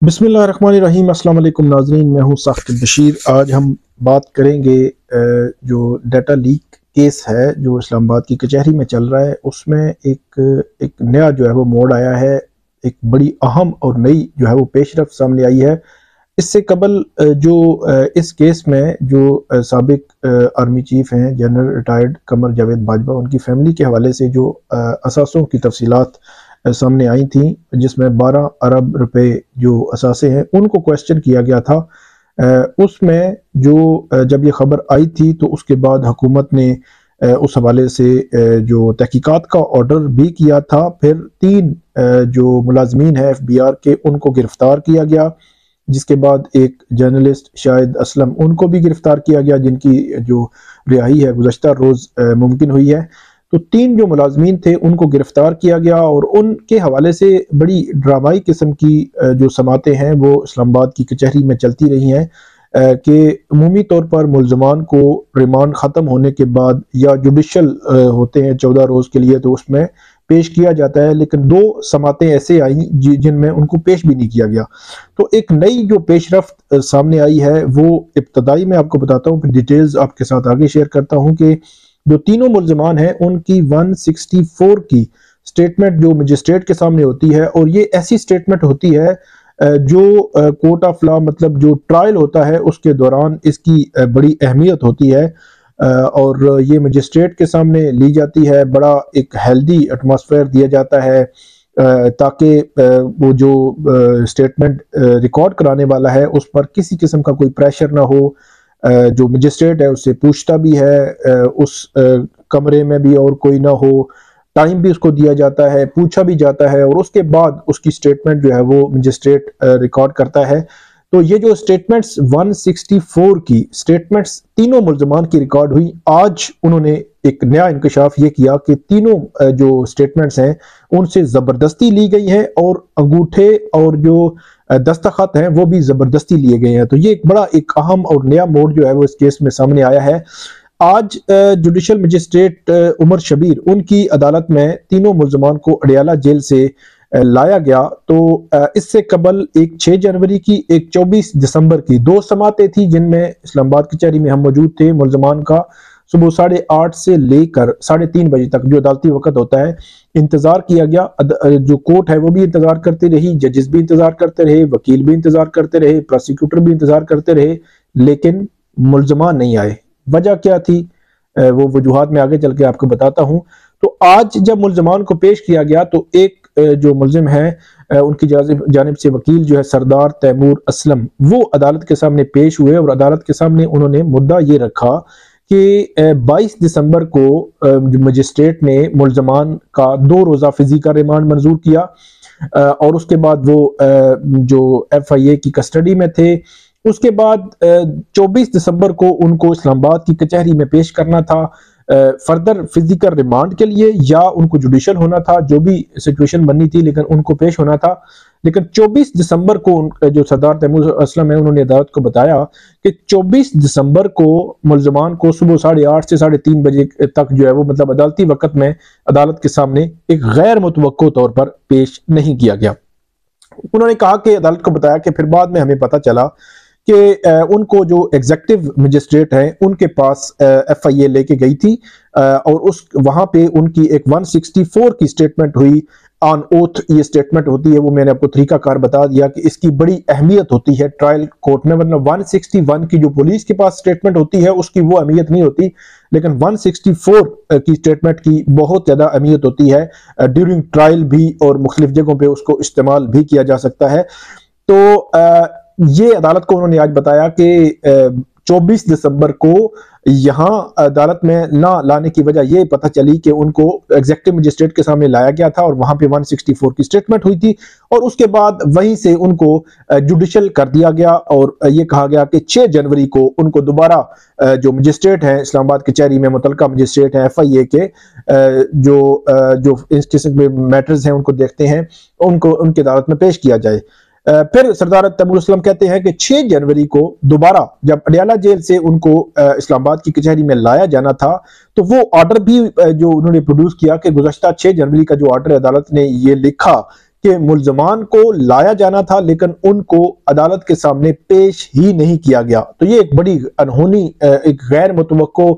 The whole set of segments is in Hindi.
बिस्मिल्लाहिर्रहमानिर्रहीम। अस्सलाम वालेकुम नाज़रीन, मैं हूँ साकिब बशीर। आज हम बात करेंगे जो डाटा लीक केस है जो इस्लामाबाद की कचहरी में चल रहा है, उसमें एक नया जो है वो मोड़ आया है। एक बड़ी अहम और नई जो है वो पेशरफ सामने आई है। इससे कबल इस केस में जो साबिक आर्मी चीफ हैं जनरल रिटायर्ड कमर जावेद बाजवा, उनकी फैमिली के हवाले से जो असासों की तफसीलात सामने आई थी, जिसमें 12 अरब रुपए जो असासे हैं उनको क्वेश्चन किया गया था। उसमें जब ये खबर आई थी तो उसके बाद हुकूमत ने उस हवाले से जो तहकीकात का ऑर्डर भी किया था। फिर 3 जो मुलाजमीन है FBR के, उनको गिरफ्तार किया गया, जिसके बाद एक जर्नलिस्ट शाहिद असलम, उनको भी गिरफ्तार किया गया, जिनकी जो रिहाई है गुज़श्ता रोज़ मुमकिन हुई है। तो 3 जो मुलाजमीन थे उनको गिरफ्तार किया गया और उनके हवाले से बड़ी ड्रामाई किस्म की जो समातें हैं वो इस्लामाबाद की कचहरी में चलती रही हैं कि अमूमी तौर पर मुल्ज़मान को रिमांड ख़त्म होने के बाद या जुडिशल होते हैं 14 रोज़ के लिए, तो उसमें पेश किया जाता है। लेकिन 2 समातें ऐसे आई जिनमें उनको पेश भी नहीं किया गया। तो एक नई जो पेशरफ्त सामने आई है वो इब्तदाई मैं आपको बताता हूँ, फिर डिटेल्स आपके साथ आगे शेयर करता हूँ कि जो तीनों मुल्ज़मान हैं उनकी 164 की स्टेटमेंट जो मजिस्ट्रेट के सामने होती है, और ये ऐसी स्टेटमेंट होती है जो कोर्ट ऑफ लॉ, मतलब जो ट्रायल होता है उसके दौरान इसकी बड़ी अहमियत होती है और ये मजिस्ट्रेट के सामने ली जाती है। बड़ा एक हेल्दी एटमॉस्फेयर दिया जाता है ताकि वो जो स्टेटमेंट रिकॉर्ड कराने वाला है उस पर किसी किस्म का कोई प्रेशर ना हो। जो मजिस्ट्रेट है उससे पूछता भी है, उस कमरे में भी और कोई ना हो, टाइम भी उसको दिया जाता है, पूछा भी जाता है, और उसके बाद उसकी स्टेटमेंट जो है वो मजिस्ट्रेट रिकॉर्ड करता है। तो ये जो स्टेटमेंट्स 164 की स्टेटमेंट्स तीनों मुल्ज़मान की रिकॉर्ड हुई। आज उन्होंने एक नया इंकशाफ ये किया कि तीनों जो स्टेटमेंट्स हैं उनसे ज़बरदस्ती ली गई हैं और अंगूठे और जो दस्तखत हैं वो भी ज़बरदस्ती लिए गए हैं। तो ये एक अहम और नया मोड़ जो है वो इस केस में सामने आया है। आज जुडिशल मजिस्ट्रेट उमर शबीर, उनकी अदालत में तीनों मुल्ज़मान को अडियाला जेल से लाया गया। तो इससे कबल एक 6 जनवरी की, एक 24 दिसंबर की 2 समातें थी जिनमें इस्लामाबाद कचहरी में हम मौजूद थे। मुल्ज़मान का सुबह 8:30 से लेकर 3:30 बजे तक जो अदालती वक्त होता है इंतज़ार किया गया। जो कोर्ट है वो भी इंतज़ार करती रही, जजेस भी इंतज़ार करते रहे, वकील भी इंतज़ार करते रहे, प्रोसिक्यूटर भी इंतज़ार करते रहे, लेकिन मुल्ज़मान नहीं आए। वजह क्या थी वो वजूहात में आगे चल के आपको बताता हूँ। तो आज जब मुल्ज़मान को पेश किया गया तो एक जो मुल्ज़िम है उनकी जानिब से वकील जो है सरदार तैमूर असलम, वो अदालत के सामने पेश हुए और अदालत के सामने उन्होंने मुद्दा ये रखा कि 22 दिसंबर को मजिस्ट्रेट ने मुल्ज़मान का 2 रोज़ा फिजिकल रिमांड मंजूर किया और उसके बाद वो जो FIA की कस्टडी में थे। उसके बाद 24 दिसंबर को उनको इस्लामाबाद की कचहरी में पेश करना था फर्दर फिजिकल रिमांड के लिए, या उनको जुडिशल होना था, जो भी सिचुएशन बननी थी, लेकिन उनको पेश होना था। लेकिन 24 दिसंबर को जो सरदार तैमूर असलम है उन्होंने अदालत को बताया कि 24 दिसंबर को मुल्ज़मान को सुबह 8:30 से 3:30 बजे तक जो है वो, मतलब अदालती वक्त में, अदालत के सामने एक गैर मुतवक्को तौर पर पेश नहीं किया गया। उन्होंने कहा कि अदालत को बताया कि फिर बाद में हमें पता चला कि उनको जो एग्जीक्यूटिव मजिस्ट्रेट हैं उनके पास FIA लेके गई थी और उस वहां पे उनकी एक 164 की स्टेटमेंट हुई। ऑन ओथ ये स्टेटमेंट होती है, वो मैंने आपको तरीकाकार बता दिया कि इसकी बड़ी अहमियत होती है ट्रायल कोर्ट में। मतलब 161 की जो पुलिस के पास स्टेटमेंट होती है उसकी वो अहमियत नहीं होती, लेकिन 164 की स्टेटमेंट की बहुत ज़्यादा अहमियत होती है ड्यूरिंग ट्रायल भी, और मुख्तलिफ जगहों पर उसको इस्तेमाल भी किया जा सकता है। तो ये अदालत को उन्होंने आज बताया कि 24 दिसंबर को यहाँ अदालत में ना लाने की वजह ये पता चली कि उनको एग्जीक्यूटिव मजिस्ट्रेट के सामने लाया गया था और वहां पे 164 की स्टेटमेंट हुई थी, और उसके बाद वहीं से उनको जुडिशल कर दिया गया और ये कहा गया कि 6 जनवरी को उनको दोबारा जो मजिस्ट्रेट हैं इस्लामाबाद कचहरी में, मुतलका मजिस्ट्रेट हैं FIA के, जो इस किस्म के मैटर्स हैं उनको देखते हैं, उनको उनकी अदालत में पेश किया जाए। फिर सरदार तैमूर असलम कहते हैं कि 6 जनवरी को दोबारा जब अडियाला जेल से उनको इस्लामाबाद की कचहरी में लाया जाना था, तो वो ऑर्डर भी जो उन्होंने प्रोड्यूस किया कि गुज़श्ता 6 जनवरी का जो ऑर्डर अदालत ने ये लिखा कि मुल्जमान को लाया जाना था लेकिन उनको अदालत के सामने पेश ही नहीं किया गया। तो ये एक बड़ी अनहोनी, एक गैर मुतवक्को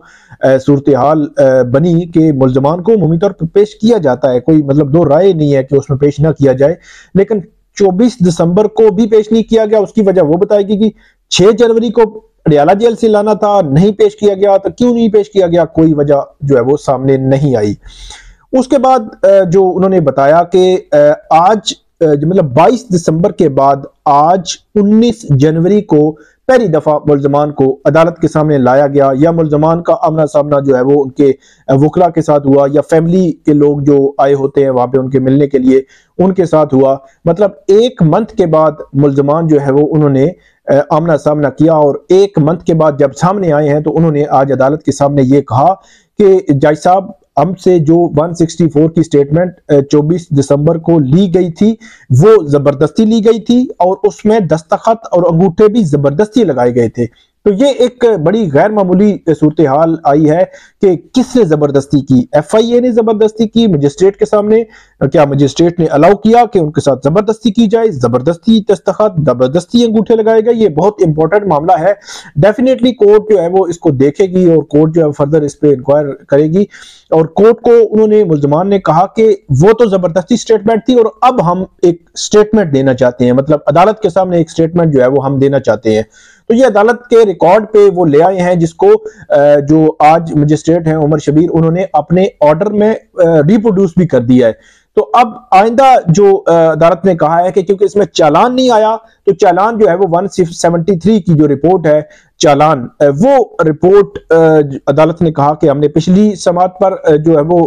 सूरत हाल बनी कि मुल्जमान को अमूमी तौर पर पेश किया जाता है, कोई मतलब दो राय नहीं है कि उसमें पेश ना किया जाए, लेकिन 24 दिसंबर को भी पेश नहीं किया गया। उसकी वजह वो बताएगी कि 6 जनवरी को अडयाला जेल से लाना था, नहीं पेश किया गया। तो क्यों नहीं पेश किया गया, कोई वजह जो है वो सामने नहीं आई। उसके बाद जो उन्होंने बताया कि आज मतलब 22 दिसंबर के बाद आज 19 जनवरी को पहली दफा मुल्जमान को अदालत के सामने लाया गया, या मुल्जमान का आमना सामना जो है वो उनके वकला के साथ हुआ, या फैमिली के लोग जो आए होते हैं वहां पे उनके मिलने के लिए उनके साथ हुआ। मतलब 1 मंथ के बाद मुल्जमान जो है वो उन्होंने आमना सामना किया, और 1 मंथ के बाद जब सामने आए हैं तो उन्होंने आज अदालत के सामने ये कहा कि जज साहब, हमसे जो 164 की स्टेटमेंट 24 दिसंबर को ली गई थी वो जबरदस्ती ली गई थी, और उसमें दस्तखत और अंगूठे भी जबरदस्ती लगाए गए थे। तो ये एक बड़ी गैर मामूली सूरत हाल आई है कि किसने जबरदस्ती की। FIA ने जबरदस्ती की मजिस्ट्रेट के सामने। क्या मजिस्ट्रेट ने अलाउ किया कि उनके साथ जबरदस्ती की जाए, जबरदस्ती दस्तखत, जबरदस्ती अंगूठे लगाए गए? ये बहुत इंपॉर्टेंट मामला है। डेफिनेटली कोर्ट जो है वो इसको देखेगी और कोर्ट जो है फर्दर इस पे इंक्वायर करेगी। और कोर्ट को उन्होंने, मुल्जमान ने कहा कि वो तो जबरदस्ती स्टेटमेंट थी और अब हम एक स्टेटमेंट देना चाहते हैं, मतलब अदालत के सामने एक स्टेटमेंट जो है वो हम देना चाहते हैं। तो ये अदालत के रिकॉर्ड पे वो ले आए हैं, जिसको जो आज मजिस्ट्रेट हैं उमर शबीर, उन्होंने अपने ऑर्डर में रिप्रोड्यूस भी कर दिया है। तो अब आइंदा जो अदालत ने कहा है कि क्योंकि इसमें चालान नहीं आया, तो चालान जो है वो 173 की जो रिपोर्ट है चालान, वो रिपोर्ट अदालत ने कहा कि हमने पिछली समात पर जो है वो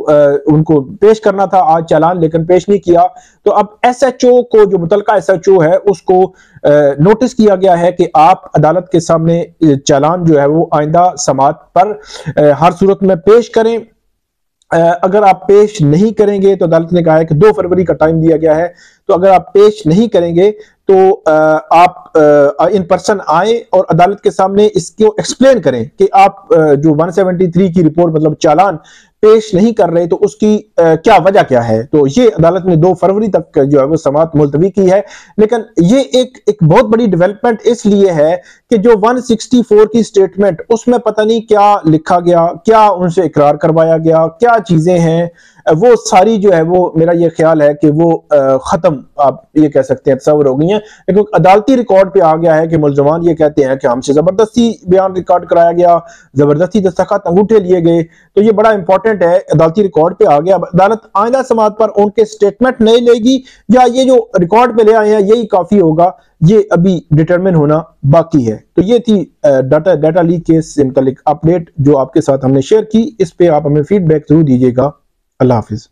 उनको पेश करना था आज चालान, लेकिन पेश नहीं किया। तो अब SHO को, जो मुतलका SHO है, उसको नोटिस किया गया है कि आप अदालत के सामने चालान जो है वो आइंदा समात पर हर सूरत में पेश करें। अगर आप पेश नहीं करेंगे तो अदालत ने कहा है कि 2 फरवरी का टाइम दिया गया है, तो अगर आप पेश नहीं करेंगे तो आप इन पर्सन आए और अदालत के सामने इसको एक्सप्लेन करें कि आप जो 173 की रिपोर्ट मतलब चालान पेश नहीं कर रहे, तो उसकी क्या वजह क्या है। तो ये अदालत ने 2 फरवरी तक जो है वो समात मुलतवी की है। लेकिन ये एक बहुत बड़ी डेवलपमेंट इसलिए है कि जो 164 की स्टेटमेंट, उसमें पता नहीं क्या लिखा गया, क्या उनसे इकरार करवाया गया, क्या चीजें हैं, वो सारी जो है वो, मेरा ये ख्याल है कि वो खत्म, आप ये कह सकते हैं, तस्वर हो गई हैं। लेकिन अदालती रिकॉर्ड पे आ गया है कि मुल्जमान ये कहते हैं कि हमसे जबरदस्ती बयान रिकॉर्ड कराया गया, जबरदस्ती दस्तखत अंगूठे लिए गए। तो ये बड़ा इंपॉर्टेंट है, अदालती रिकॉर्ड पे आ गया। अदालत आइंदा समात पर उनके स्टेटमेंट नहीं लेगी या ये जो रिकॉर्ड पे ले आए हैं यही काफी होगा, ये अभी डिटरमिन होना बाकी है। तो ये थी डाटा लीक केस से मुतालिक अपडेट जो आपके साथ हमने शेयर की। इस पे आप हमें फीडबैक जरूर दीजिएगा। अल्लाह हाफिज।